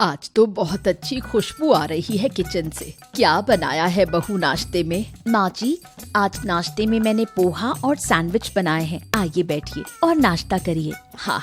आज तो बहुत अच्छी खुशबू आ रही है किचन से। क्या बनाया है बहू नाश्ते में? माँ जी, आज नाश्ते में मैंने पोहा और सैंडविच बनाए हैं। आइए बैठिए और नाश्ता करिए। हाँ,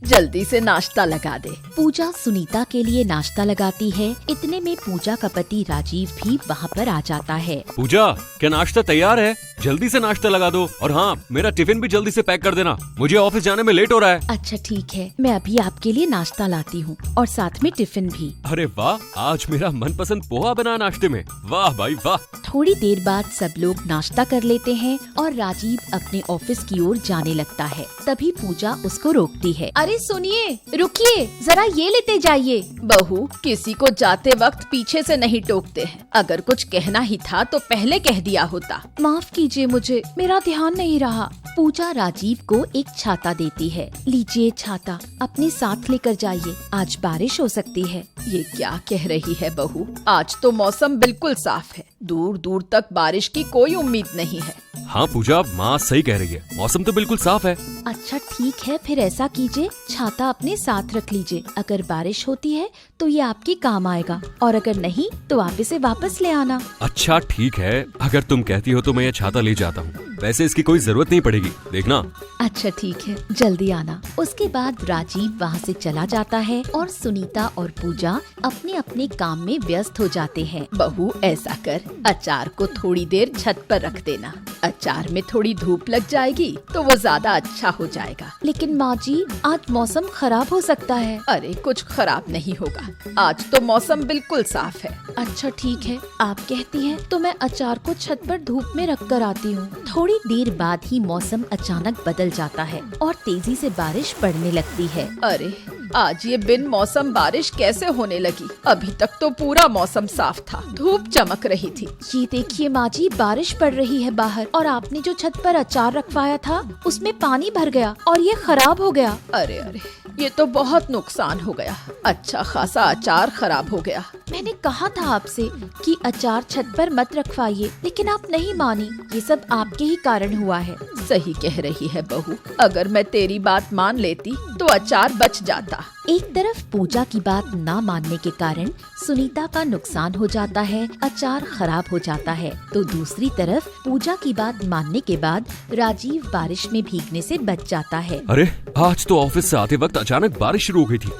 जल्दी से नाश्ता लगा दे। पूजा सुनीता के लिए नाश्ता लगाती है। इतने में पूजा का पति राजीव भी वहाँ पर आ जाता है। पूजा, क्या नाश्ता तैयार है? जल्दी से नाश्ता लगा दो और हाँ, मेरा टिफिन भी जल्दी से पैक कर देना, मुझे ऑफिस जाने में लेट हो रहा है। अच्छा ठीक है, मैं अभी आपके लिए नाश्ता लाती हूँ और साथ में टिफिन भी। अरे वाह, आज मेरा मनपसंद पोहा बना नाश्ते में। वाह भाई वाह। थोड़ी देर बाद सब लोग नाश्ता कर लेते हैं और राजीव अपने ऑफिस की ओर जाने लगता है। तभी पूजा उसको रोकती है। अरे सुनिए, रुकिए, जरा ये लेते जाइए। बहू, किसी को जाते वक्त पीछे से नहीं टोकते हैं। अगर कुछ कहना ही था तो पहले कह दिया होता। माफ कीजिए मुझे, मेरा ध्यान नहीं रहा। पूजा राजीव को एक छाता देती है। लीजिए छाता, अपने साथ लेकर जाइए, आज बारिश हो सकती है। ये क्या कह रही है बहू? आज तो मौसम बिल्कुल साफ है, दूर दूर तक बारिश की कोई उम्मीद नहीं है। हाँ पूजा, माँ सही कह रही है, मौसम तो बिल्कुल साफ है। अच्छा ठीक है, फिर ऐसा कीजिए, छाता अपने साथ रख लीजिए। अगर बारिश होती है तो ये आपके काम आएगा और अगर नहीं तो आप इसे वापस ले आना। अच्छा ठीक है, अगर तुम कहती हो तो मैं ये छाता ले जाता हूँ। वैसे इसकी कोई जरूरत नहीं पड़ेगी, देखना। अच्छा ठीक है, जल्दी आना। उसके बाद राजीव वहाँ से चला जाता है और सुनीता और पूजा अपने अपने काम में व्यस्त हो जाते हैं। बहू ऐसा कर, अचार को थोड़ी देर छत पर रख देना। अचार में थोड़ी धूप लग जाएगी तो वो ज्यादा अच्छा हो जाएगा। लेकिन माँ जी, आज मौसम खराब हो सकता है। अरे कुछ खराब नहीं होगा, आज तो मौसम बिल्कुल साफ है। अच्छा ठीक है, आप कहती हैं तो मैं अचार को छत पर धूप में रख कर आती हूँ। थोड़ी देर बाद ही मौसम अचानक बदल जाता है और तेजी से बारिश पड़ने लगती है। अरे आज ये बिन मौसम बारिश कैसे होने लगी? अभी तक तो पूरा मौसम साफ था, धूप चमक रही थी। ये देखिए माँ जी, बारिश पड़ रही है बाहर और आपने जो छत पर अचार रखवाया था उसमें पानी भर गया और ये खराब हो गया। अरे अरे, ये तो बहुत नुकसान हो गया। अच्छा खासा अचार खराब हो गया। मैंने कहा था आपसे कि अचार छत पर मत रखवाइए, लेकिन आप नहीं मानी। ये सब आपके ही कारण हुआ है। सही कह रही है बहू, अगर मैं तेरी बात मान लेती तो अचार बच जाता। एक तरफ पूजा की बात ना मानने के कारण सुनीता का नुकसान हो जाता है, अचार खराब हो जाता है, तो दूसरी तरफ पूजा की बात मानने के बाद राजीव बारिश में भीगने से बच जाता है। अरे आज तो ऑफिस से आते वक्त अचानक बारिश शुरू हो गई थी।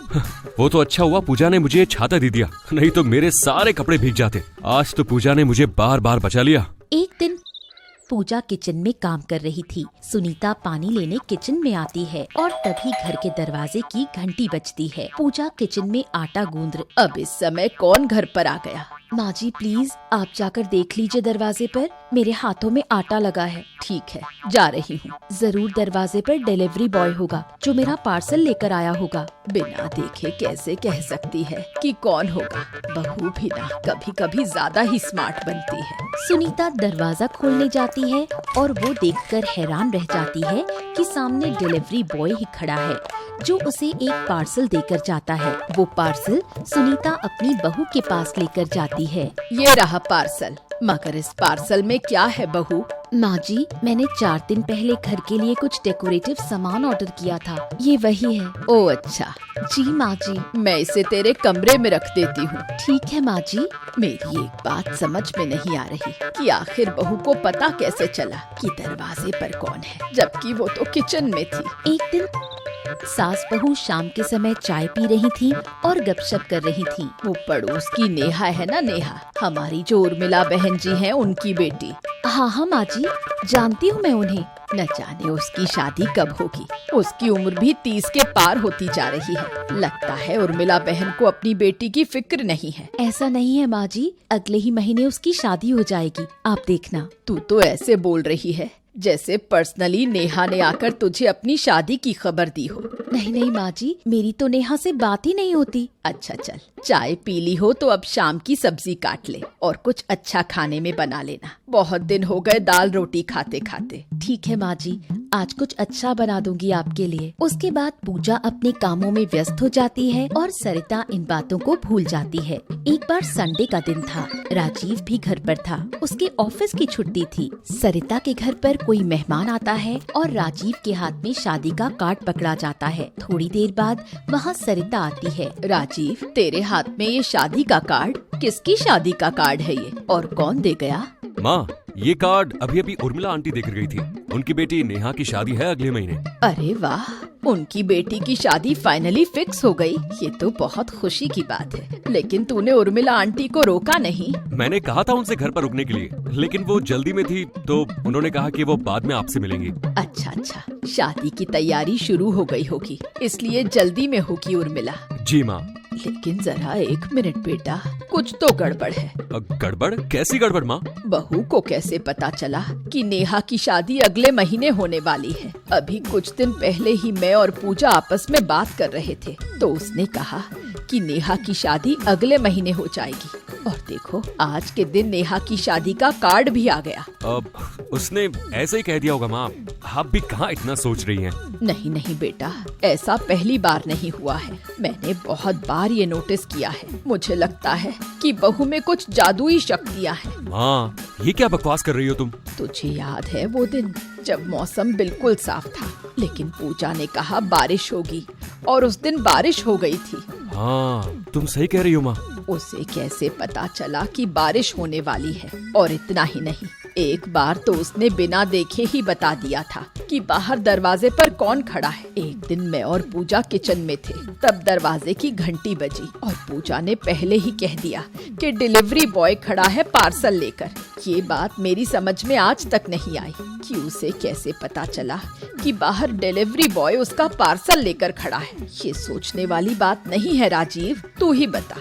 वो तो अच्छा हुआ पूजा ने मुझे छाता दे दिया, नहीं तो मेरे सारे कपड़े भीग जाते। आज तो पूजा ने मुझे बार बार बचा लिया। एक दिन पूजा किचन में काम कर रही थी। सुनीता पानी लेने किचन में आती है और तभी घर के दरवाजे की घंटी बजती है। पूजा किचन में आटा गूंद। अब इस समय कौन घर पर आ गया? माँ जी प्लीज आप जाकर देख लीजिए दरवाजे पर, मेरे हाथों में आटा लगा है। ठीक है, जा रही हूँ। जरूर दरवाजे पर डिलीवरी बॉय होगा जो मेरा पार्सल लेकर आया होगा। बिना देखे कैसे कह सकती है कि कौन होगा? बहू भी ना कभी कभी ज्यादा ही स्मार्ट बनती है। सुनीता दरवाजा खोलने जाती है और वो देखकर हैरान रह जाती है कि सामने डिलीवरी बॉय ही खड़ा है जो उसे एक पार्सल देकर जाता है। वो पार्सल सुनीता अपनी बहू के पास लेकर जाती है। ये रहा पार्सल। मगर इस पार्सल में क्या है बहू? माँ जी, मैंने 4 दिन पहले घर के लिए कुछ डेकोरेटिव सामान ऑर्डर किया था, ये वही है। ओह अच्छा। जी माँ जी। मैं इसे तेरे कमरे में रख देती हूँ। ठीक है माँ जी। मेरी एक बात समझ में नहीं आ रही कि आखिर बहू को पता कैसे चला कि दरवाजे पर कौन है, जबकि वो तो किचन में थी। एक दिन सास बहू शाम के समय चाय पी रही थी और गपशप कर रही थी। वो पड़ोस की नेहा है ना, नेहा, हमारी जो उर्मिला बहन जी हैं उनकी बेटी। हाँ हाँ माँ जी, जानती हूँ मैं उन्हें। न जाने उसकी शादी कब होगी। उसकी उम्र भी 30 के पार होती जा रही है। लगता है उर्मिला बहन को अपनी बेटी की फिक्र नहीं है। ऐसा नहीं है माँ जी, अगले ही महीने उसकी शादी हो जाएगी, आप देखना। तू तो ऐसे बोल रही है जैसे पर्सनली नेहा ने आकर तुझे अपनी शादी की खबर दी हो। नहीं नहीं माँ जी, मेरी तो नेहा से बात ही नहीं होती। अच्छा चल, चाय पी ली हो तो अब शाम की सब्जी काट ले और कुछ अच्छा खाने में बना लेना। बहुत दिन हो गए दाल रोटी खाते खाते। ठीक है माँ जी, आज कुछ अच्छा बना दूंगी आपके लिए। उसके बाद पूजा अपने कामों में व्यस्त हो जाती है और सरिता इन बातों को भूल जाती है। एक बार संडे का दिन था, राजीव भी घर पर था। उसके ऑफिस की छुट्टी थी। सरिता के घर पर कोई मेहमान आता है और राजीव के हाथ में शादी का कार्ड पकड़ा जाता है। थोड़ी देर बाद वहाँ सरिता आती है। राजीव, तेरे हाथ में ये शादी का कार्ड, किसकी शादी का कार्ड है ये, और कौन दे गया? माँ, ये कार्ड अभी अभी उर्मिला आंटी देकर गई थी। उनकी बेटी नेहा की शादी है अगले महीने। अरे वाह, उनकी बेटी की शादी फाइनली फिक्स हो गई। ये तो बहुत खुशी की बात है। लेकिन तूने उर्मिला आंटी को रोका नहीं? मैंने कहा था उनसे घर पर रुकने के लिए, लेकिन वो जल्दी में थी तो उन्होंने कहा कि वो बाद में आपसे मिलेंगी। अच्छा, शादी की तैयारी शुरू हो गई होगी, इसलिए जल्दी में होगी उर्मिला। जी माँ। लेकिन जरा 1 मिनट बेटा, कुछ तो गड़बड़ है। गड़बड़? कैसी गड़बड़ माँ? बहू को कैसे पता चला कि नेहा की शादी अगले महीने होने वाली है? अभी कुछ दिन पहले ही मैं और पूजा आपस में बात कर रहे थे, तो उसने कहा कि नेहा की शादी अगले महीने हो जाएगी। और देखो, आज के दिन नेहा की शादी का कार्ड भी आ गया। उसने ऐसे ही कह दिया होगा माँ, आप भी कहाँ इतना सोच रही हैं? नहीं बेटा, ऐसा पहली बार नहीं हुआ है। मैंने बहुत बार ये नोटिस किया है। मुझे लगता है कि बहू में कुछ जादुई शक्तियाँ हैं। माँ, ये क्या बकवास कर रही हो तुम? तुझे याद है वो दिन जब मौसम बिल्कुल साफ था, लेकिन पूजा ने कहा बारिश होगी, और उस दिन बारिश हो गई थी। हाँ, तुम सही कह रही हो माँ। उसे कैसे पता चला कि बारिश होने वाली है? और इतना ही नहीं, एक बार तो उसने बिना देखे ही बता दिया था कि बाहर दरवाजे पर कौन खड़ा है। एक दिन मैं और पूजा किचन में थे, तब दरवाजे की घंटी बजी और पूजा ने पहले ही कह दिया कि डिलीवरी बॉय खड़ा है पार्सल लेकर। ये बात मेरी समझ में आज तक नहीं आई कि उसे कैसे पता चला कि बाहर डिलीवरी बॉय उसका पार्सल लेकर खड़ा है। ये सोचने वाली बात नहीं है राजीव, तू ही बता।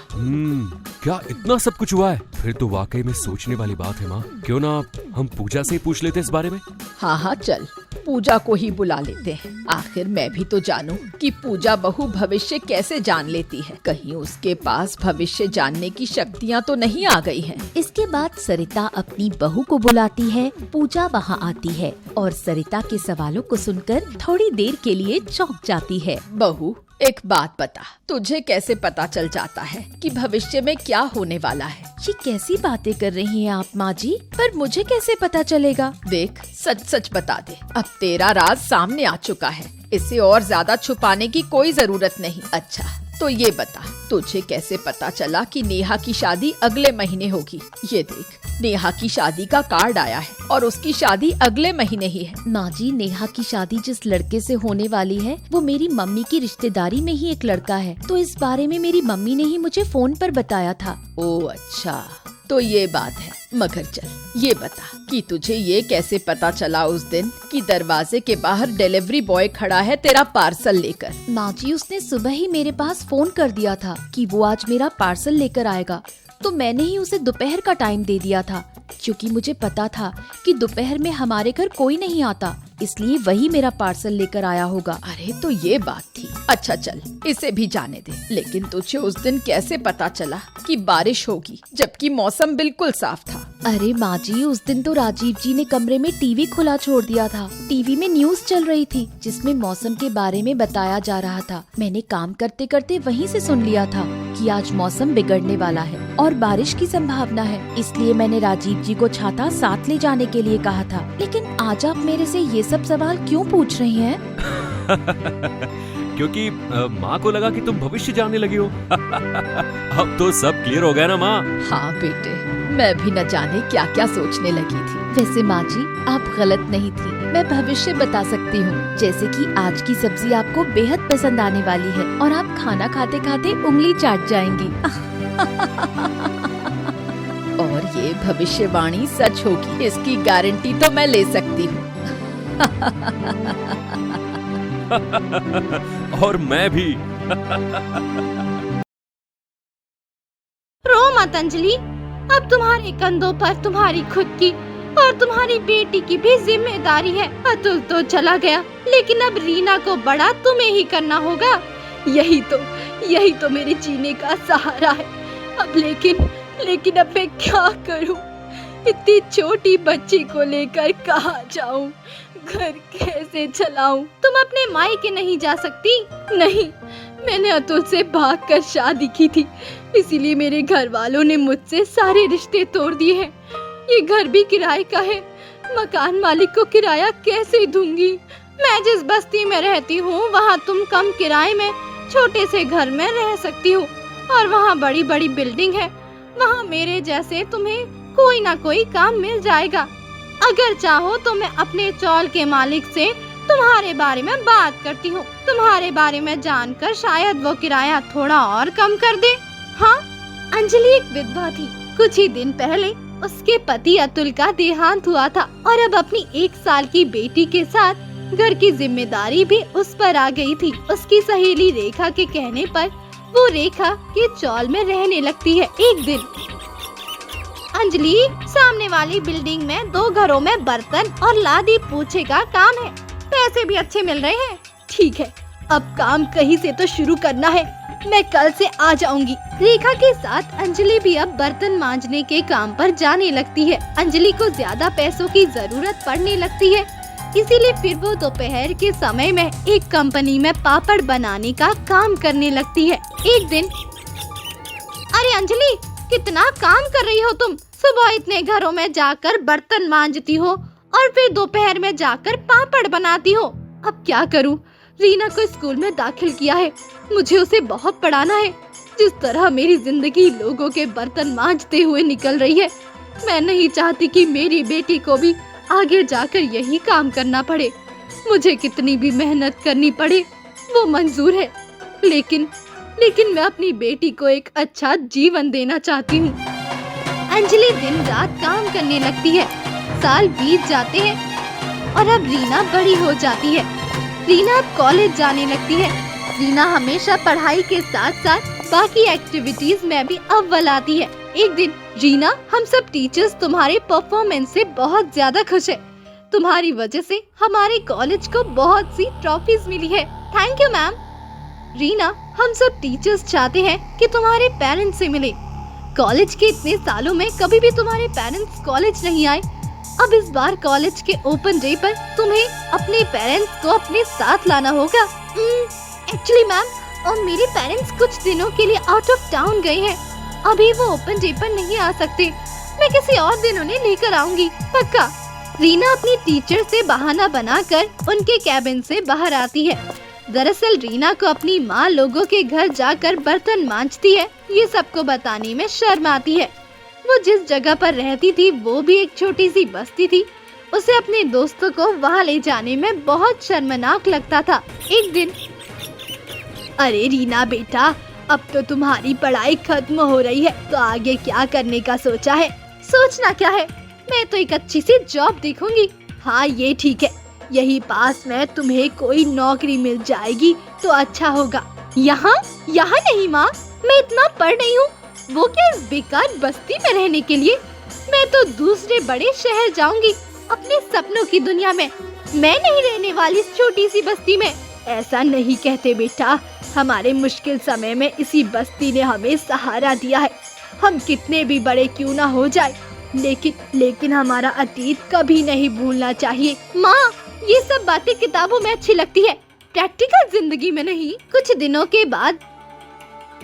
क्या इतना सब कुछ हुआ है? फिर तो वाकई में सोचने वाली बात है माँ। क्यों ना हम पूजा से ही पूछ लेते इस बारे में? हाँ, चल पूजा को ही बुला लेते हैं। आखिर मैं भी तो जानूं कि पूजा बहू भविष्य कैसे जान लेती है। कहीं उसके पास भविष्य जानने की शक्तियाँ तो नहीं आ गई हैं। इसके बाद सरिता अपनी बहू को बुलाती है। पूजा वहाँ आती है और सरिता के सवालों को सुनकर थोड़ी देर के लिए चौंक जाती है। बहू, एक बात बता, तुझे कैसे पता चल जाता है कि भविष्य में क्या होने वाला है? ये कैसी बातें कर रही हैं आप माँ जी? पर मुझे कैसे पता चलेगा? देख, सच सच बता दे। अब तेरा राज सामने आ चुका है, इसे और ज्यादा छुपाने की कोई जरूरत नहीं। अच्छा, तो ये बता, तुझे कैसे पता चला कि नेहा की शादी अगले महीने होगी? ये देख, नेहा की शादी का कार्ड आया है और उसकी शादी अगले महीने ही है। माँ जी, नेहा की शादी जिस लड़के से होने वाली है वो मेरी मम्मी की रिश्तेदारी में ही एक लड़का है, तो इस बारे में मेरी मम्मी ने ही मुझे फोन पर बताया था। ओह अच्छा, तो ये बात है। मगर चल ये बता कि तुझे ये कैसे पता चला उस दिन कि दरवाजे के बाहर डिलीवरी बॉय खड़ा है तेरा पार्सल लेकर? माँ जी, उसने सुबह ही मेरे पास फोन कर दिया था कि वो आज मेरा पार्सल लेकर आएगा, तो मैंने ही उसे दोपहर का टाइम दे दिया था, क्योंकि मुझे पता था कि दोपहर में हमारे घर कोई नहीं आता, इसलिए वही मेरा पार्सल लेकर आया होगा। अरे तो ये बात थी। अच्छा चल, इसे भी जाने दे, लेकिन तुझे उस दिन कैसे पता चला कि बारिश होगी जबकि मौसम बिल्कुल साफ था? अरे माँ जी, उस दिन तो राजीव जी ने कमरे में टीवी खुला छोड़ दिया था। टीवी में न्यूज़ चल रही थी जिसमें मौसम के बारे में बताया जा रहा था। मैंने काम करते करते वहीं से सुन लिया था कि आज मौसम बिगड़ने वाला है और बारिश की संभावना है, इसलिए मैंने राजीव जी को छाता साथ ले जाने के लिए कहा था। लेकिन आज आप मेरे से ये सब सवाल क्यों पूछ रही हैं? क्योंकि माँ को लगा कि तुम भविष्य जानने लगी हो। अब तो सब क्लियर हो गया ना माँ? हाँ बेटे, मैं भी न जाने क्या क्या सोचने लगी थी। वैसे माँ जी, आप गलत नहीं थी। मैं भविष्य बता सकती हूँ, जैसे कि आज की सब्जी आपको बेहद पसंद आने वाली है और आप खाना खाते खाते उंगली चाट जाएंगी। और ये भविष्यवाणी सच होगी, इसकी गारंटी तो मैं ले सकती हूँ। और मैं भी। रो मत अंजलि, अब तुम्हारे कंधों पर तुम्हारी खुद की और तुम्हारी बेटी की भी जिम्मेदारी है। अतुल तो चला गया, लेकिन अब रीना को बड़ा तुम्हें ही करना होगा। यही तो मेरे जीने का सहारा है। अब लेकिन अब मैं क्या करूं? इतनी छोटी बच्ची को लेकर कहाँ जाऊं? घर कैसे चलाऊं? तुम अपने मायके नहीं जा सकती? नहीं, मैंने अतुल से भागकर शादी की थी, इसीलिए मेरे घर वालों ने मुझसे सारे रिश्ते तोड़ दिए हैं। ये घर भी किराए का है, मकान मालिक को किराया कैसे दूंगी? मैं जिस बस्ती में रहती हूँ वहाँ तुम कम किराए में छोटे से घर में रह सकती हो, और वहाँ बड़ी बड़ी बिल्डिंग है। वहाँ मेरे जैसे तुम्हें कोई ना कोई काम मिल जाएगा। अगर चाहो तो मैं अपने चौल के मालिक से तुम्हारे बारे में बात करती हूँ। तुम्हारे बारे में जानकर शायद वो किराया थोड़ा और कम कर दे। हाँ, अंजलि एक विधवा थी। कुछ ही दिन पहले उसके पति अतुल का देहांत हुआ था और अब अपनी 1 साल की बेटी के साथ घर की जिम्मेदारी भी उस पर आ गई थी। उसकी सहेली रेखा के कहने पर वो रेखा के चौल में रहने लगती है। एक दिन अंजलि, सामने वाली बिल्डिंग में 2 घरों में बर्तन और लादी पोछे का काम है, पैसे भी अच्छे मिल रहे हैं। ठीक है, अब काम कहीं से तो शुरू करना है, मैं कल से आ जाऊंगी। रेखा के साथ अंजलि भी अब बर्तन मांजने के काम पर जाने लगती है। अंजलि को ज्यादा पैसों की जरूरत पड़ने लगती है, इसीलिए फिर वो दोपहर के समय में एक कंपनी में पापड़ बनाने का काम करने लगती है। एक दिन, अरे अंजलि, कितना काम कर रही हो तुम? सुबह इतने घरों में जाकर बर्तन मांजती हो और फिर दोपहर में जाकर पापड़ बनाती हो। अब क्या करूं? रीना को स्कूल में दाखिल किया है, मुझे उसे बहुत पढ़ाना है। जिस तरह मेरी जिंदगी लोगों के बर्तन मांजते हुए निकल रही है, मैं नहीं चाहती कि मेरी बेटी को भी आगे जाकर यही काम करना पड़े। मुझे कितनी भी मेहनत करनी पड़े वो मंजूर है, लेकिन मैं अपनी बेटी को एक अच्छा जीवन देना चाहती हूँ। अंजलि दिन रात काम करने लगती है। साल बीत जाते हैं और अब रीना बड़ी हो जाती है। रीना अब कॉलेज जाने लगती है। रीना हमेशा पढ़ाई के साथ साथ बाकी एक्टिविटीज में भी अव्वल आती है। एक दिन, रीना, हम सब टीचर्स तुम्हारे परफॉर्मेंस से बहुत ज्यादा खुश है। तुम्हारी वजह से हमारे कॉलेज को बहुत सी ट्रॉफीज मिली है। Thank you ma'am. रीना, हम सब टीचर्स चाहते हैं कि तुम्हारे पेरेंट्स से मिले। कॉलेज के इतने सालों में कभी भी तुम्हारे पेरेंट्स कॉलेज नहीं आए। अब इस बार कॉलेज के ओपन डे पर तुम्हें अपने पेरेंट्स को अपने साथ लाना होगा। एक्चुअली मैम, और मेरे पेरेंट्स कुछ दिनों के लिए आउट ऑफ टाउन गए हैं, अभी वो ओपन डे पर नहीं आ सकते। मैं किसी और दिन उन्हें लेकर आऊंगी, पक्का। रीना अपनी टीचर से बहाना बनाकर उनके कैबिन से बाहर आती है। दरअसल रीना को अपनी माँ लोगों के घर जाकर बर्तन मांजती है, ये सबको बताने में शर्म आती है। वो जिस जगह पर रहती थी वो भी एक छोटी सी बस्ती थी। उसे अपने दोस्तों को वहाँ ले जाने में बहुत शर्मनाक लगता था। एक दिन, अरे रीना बेटा, अब तो तुम्हारी पढ़ाई खत्म हो रही है, तो आगे क्या करने का सोचा है? सोचना क्या है, मैं तो एक अच्छी सी जॉब देखूंगी। हाँ, ये ठीक है, यही पास में तुम्हें कोई नौकरी मिल जाएगी तो अच्छा होगा। यहाँ नहीं माँ, मैं इतना पढ़ रही हूँ, वो क्या इस बेकार बस्ती में रहने के लिए? मैं तो दूसरे बड़े शहर जाऊंगी, अपने सपनों की दुनिया में। मैं नहीं रहने वाली इस छोटी सी बस्ती में। ऐसा नहीं कहते बेटा, हमारे मुश्किल समय में इसी बस्ती ने हमें सहारा दिया है। हम कितने भी बड़े क्यों ना हो जाए, लेकिन हमारा अतीत कभी नहीं भूलना चाहिए। माँ, ये सब बातें किताबों में अच्छी लगती है, प्रैक्टिकल जिंदगी में नहीं। कुछ दिनों के बाद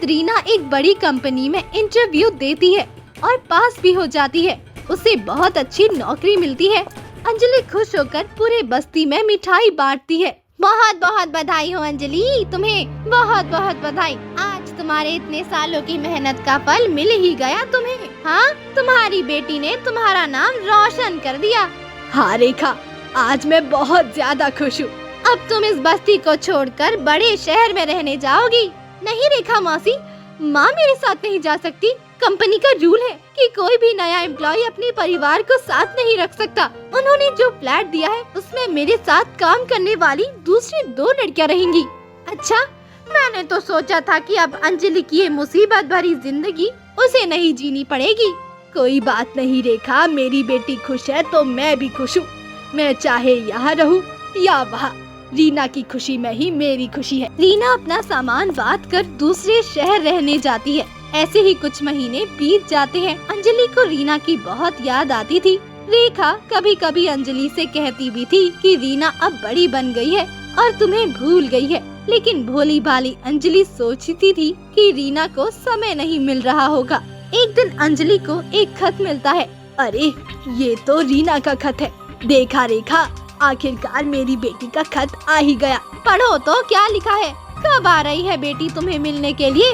रीना एक बड़ी कंपनी में इंटरव्यू देती है और पास भी हो जाती है। उसे बहुत अच्छी नौकरी मिलती है। अंजलि खुश होकर पूरे बस्ती में मिठाई बांटती है। बहुत बहुत बधाई हो अंजलि, तुम्हें बहुत बहुत बधाई। आज तुम्हारे इतने सालों की मेहनत का फल मिल ही गया तुम्हें। हाँ, तुम्हारी बेटी ने तुम्हारा नाम रोशन कर दिया। हाँ रेखा, आज मैं बहुत ज्यादा खुश हूँ। अब तुम इस बस्ती को छोड़कर बड़े शहर में रहने जाओगी। नहीं रेखा मौसी, माँ मेरे साथ नहीं जा सकती। कंपनी का रूल है कि कोई भी नया एम्प्लॉय अपने परिवार को साथ नहीं रख सकता। उन्होंने जो फ्लैट दिया है उसमें मेरे साथ काम करने वाली दूसरी 2 लड़कियां रहेंगी। अच्छा, मैंने तो सोचा था कि अब अंजलि की ये मुसीबत भरी जिंदगी उसे नहीं जीनी पड़ेगी। कोई बात नहीं रेखा, मेरी बेटी खुश है तो मैं भी खुश हूँ। मैं चाहे यहाँ रहूँ या वहाँ, रीना की खुशी में ही मेरी खुशी है। रीना अपना सामान बांध कर दूसरे शहर रहने जाती है। ऐसे ही कुछ महीने बीत जाते हैं। अंजलि को रीना की बहुत याद आती थी। रेखा कभी कभी अंजलि से कहती भी थी कि रीना अब बड़ी बन गई है और तुम्हें भूल गई है, लेकिन भोली भाली अंजलि सोचती थी कि रीना को समय नहीं मिल रहा होगा। एक दिन अंजलि को एक खत मिलता है। अरे ये तो रीना का खत है। देखा रेखा, आखिरकार मेरी बेटी का खत आ ही गया। पढ़ो तो क्या लिखा है। कब आ रही है बेटी तुम्हें मिलने के लिए,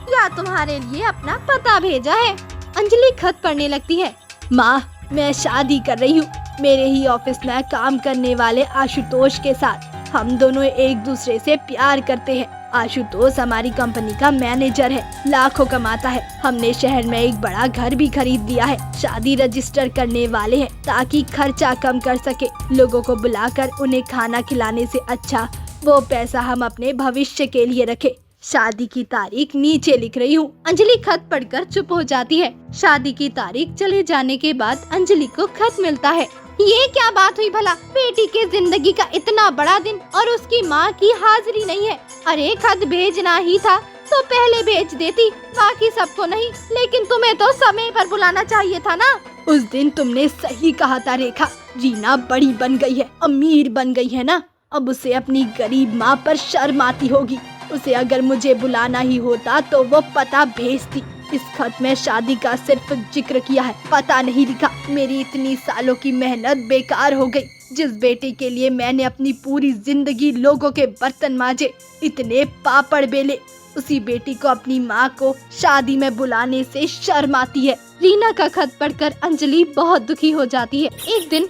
या तुम्हारे लिए अपना पता भेजा है। अंजलि खत पढ़ने लगती है। माँ, मैं शादी कर रही हूँ मेरे ही ऑफिस में काम करने वाले आशुतोष के साथ। हम दोनों एक दूसरे से प्यार करते हैं। आशुतोष हमारी कंपनी का मैनेजर है, लाखों कमाता है। हमने शहर में एक बड़ा घर भी खरीद लिया है। शादी रजिस्टर करने वाले हैं ताकि खर्चा कम कर सके। लोगों को बुलाकर उन्हें खाना खिलाने से अच्छा वो पैसा हम अपने भविष्य के लिए रखे। शादी की तारीख नीचे लिख रही हूँ। अंजलि खत पढ़कर चुप हो जाती है। शादी की तारीख चले जाने के बाद अंजलि को खत मिलता है। ये क्या बात हुई भला, बेटी के जिंदगी का इतना बड़ा दिन और उसकी माँ की हाजिरी नहीं है। अरे खत भेजना ही था तो पहले भेज देती, बाकी सबको नहीं, लेकिन तुम्हें तो समय पर बुलाना चाहिए था ना। उस दिन तुमने सही कहा था रेखा, रीना बड़ी बन गई है, अमीर बन गई है ना। अब उसे अपनी गरीब माँ पर शर्म आती होगी। उसे अगर मुझे बुलाना ही होता तो वो पता भेजती। इस खत में शादी का सिर्फ जिक्र किया है, पता नहीं लिखा। मेरी इतनी सालों की मेहनत बेकार हो गई। जिस बेटे के लिए मैंने अपनी पूरी जिंदगी लोगों के बर्तन मांजे, इतने पापड़ बेले, उसी बेटी को अपनी माँ को शादी में बुलाने से शर्म आती है। रीना का खत पढ़कर अंजलि बहुत दुखी हो जाती है। एक दिन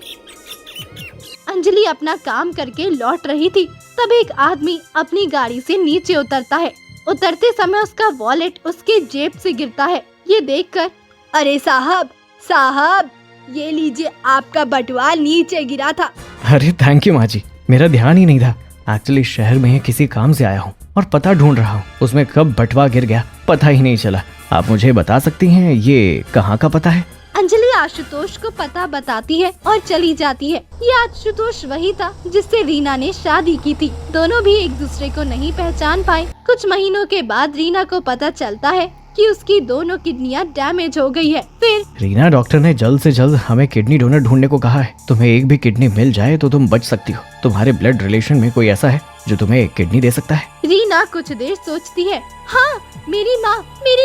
अंजलि अपना काम करके लौट रही थी, तब एक आदमी अपनी गाड़ी से नीचे उतरता है। उतरते समय उसका वॉलेट उसके जेब से गिरता है। ये देखकर, अरे साहब साहब, ये लीजिए, आपका बटुआ नीचे गिरा था। अरे थैंक यू माँ जी, मेरा ध्यान ही नहीं था। एक्चुअली शहर में किसी काम से आया हूँ और पता ढूंढ रहा हूँ, उसमें कब बटुआ गिर गया पता ही नहीं चला। आप मुझे बता सकती हैं ये कहाँ का पता है? अंजलि आशुतोष को पता बताती है और चली जाती है। ये आशुतोष वही था जिससे रीना ने शादी की थी। दोनों भी एक दूसरे को नहीं पहचान पाए। कुछ महीनों के बाद रीना को पता चलता है कि उसकी दोनों किडनियां डैमेज हो गई है। फिर रीना, डॉक्टर ने जल्द से जल्द हमें किडनी डोनर ढूंढने को कहा है। तुम्हें एक भी किडनी मिल जाए तो तुम बच सकती हो। तुम्हारे ब्लड रिलेशन में कोई ऐसा है जो तुम्हें किडनी दे सकता है? रीना कुछ देर सोचती है। हाँ, मेरी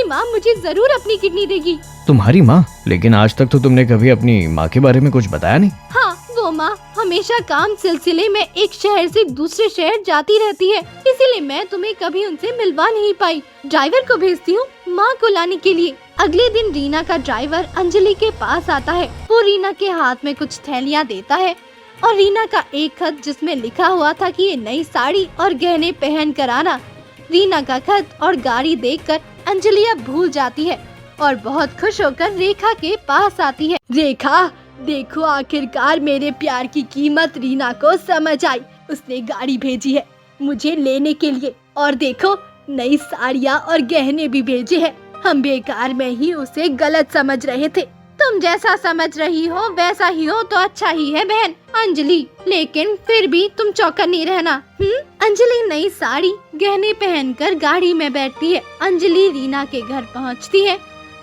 माँ मुझे जरूर अपनी किडनी देगी। तुम्हारी माँ? लेकिन आज तक तो तुमने कभी अपनी माँ के बारे में कुछ बताया नहीं। हाँ, वो माँ हमेशा काम सिलसिले में एक शहर से दूसरे शहर जाती रहती है, इसीलिए मैं तुम्हें कभी उनसे मिलवा नहीं पाई। ड्राइवर को भेजती हूँ माँ को लाने के लिए। अगले दिन रीना का ड्राइवर अंजलि के पास आता है। वो रीना के हाथ में कुछ थैलियाँ देता है और रीना का एक खत जिसमें लिखा हुआ था कि ये नई साड़ी और गहने पहन कर आना। रीना का खत और गाड़ी देखकर अंजलि अब भूल जाती है और बहुत खुश होकर रेखा के पास आती है। रेखा, देखो, आखिरकार मेरे प्यार की कीमत रीना को समझ आई। उसने गाड़ी भेजी है मुझे लेने के लिए, और देखो नई साड़ियाँ और गहने भी भेजे हैं। हम बेकार में ही उसे गलत समझ रहे थे। तुम जैसा समझ रही हो वैसा ही हो तो अच्छा ही है बहन अंजलि, लेकिन फिर भी तुम चौकन्नी रहना। अंजलि नई साड़ी गहने पहनकर गाड़ी में बैठती है। अंजलि रीना के घर पहुंचती है।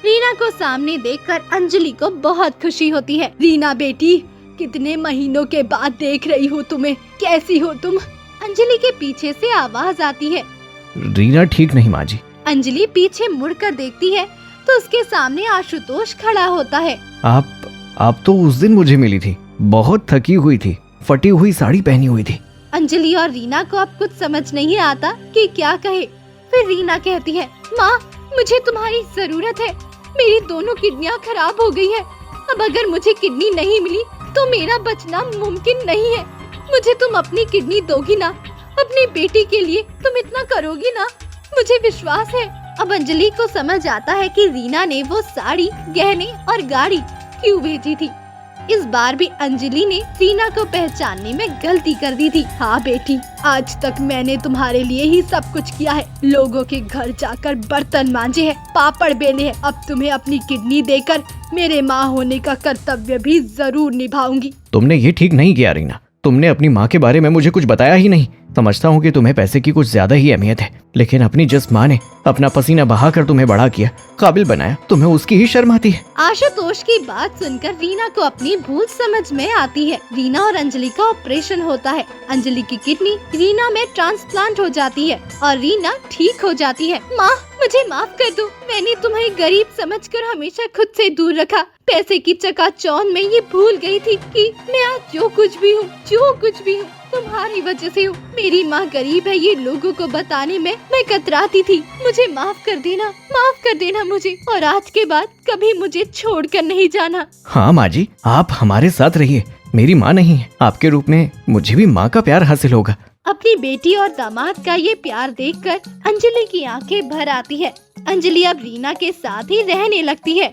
रीना को सामने देखकर अंजलि को बहुत खुशी होती है। रीना बेटी, कितने महीनों के बाद देख रही हूँ तुम्हें, कैसी हो तुम? अंजलि के पीछे से आवाज आती है। रीना ठीक नहीं माँ जी। अंजलि पीछे मुड़कर देखती है तो उसके सामने आशुतोष खड़ा होता है। आप तो उस दिन मुझे मिली थी, बहुत थकी हुई थी, फटी हुई साड़ी पहनी हुई थी। अंजलि और रीना को अब कुछ समझ नहीं आता कि क्या कहे। फिर रीना कहती है, माँ, मुझे तुम्हारी जरूरत है। मेरी दोनों किडनियाँ खराब हो गई है। अब अगर मुझे किडनी नहीं मिली तो मेरा बचना मुमकिन नहीं है। मुझे तुम अपनी किडनी दोगी ना? अपनी बेटी के लिए तुम इतना करोगी ना? मुझे विश्वास है। अब अंजलि को समझ आता है कि रीना ने वो साड़ी, गहने और गाड़ी क्यों भेजी थी। इस बार भी अंजलि ने रीना को पहचानने में गलती कर दी थी। हाँ बेटी, आज तक मैंने तुम्हारे लिए ही सब कुछ किया है। लोगों के घर जाकर बर्तन मांजे हैं, पापड़ बेले हैं। अब तुम्हें अपनी किडनी देकर मेरे माँ होने का कर्तव्य भी जरूर निभाऊंगी। तुमने ये ठीक नहीं किया रीना। तुमने अपनी माँ के बारे में मुझे कुछ बताया ही नहीं। समझता हूँ कि तुम्हें पैसे की कुछ ज्यादा ही अहमियत है, लेकिन अपनी जिस माँ ने अपना पसीना बहाकर तुम्हें बड़ा किया, काबिल बनाया, तुम्हें उसकी ही शर्म आती है। आशुतोष की बात सुनकर रीना को अपनी भूल समझ में आती है। रीना और अंजलि का ऑपरेशन होता है। अंजलि की किडनी रीना में ट्रांसप्लांट हो जाती है और रीना ठीक हो जाती है। माँ, मुझे माफ कर दो, मैंने तुम्हें गरीब समझकर हमेशा खुद से दूर रखा। पैसे की चकाचौंध में ये भूल गई थी कि मैं आज जो कुछ भी हूँ तुम्हारी वजह से हूँ। मेरी माँ गरीब है, ये लोगों को बताने में मैं कतराती थी। मुझे माफ कर देना मुझे, और आज के बाद कभी मुझे छोड़कर नहीं जाना। हाँ माँ जी, आप हमारे साथ रहिए, मेरी माँ नहीं है, आपके रूप में मुझे भी माँ का प्यार हासिल होगा। अपनी बेटी और दामाद का ये प्यार देखकर अंजलि की आंखें भर आती है। अंजलि अब रीना के साथ ही रहने लगती है।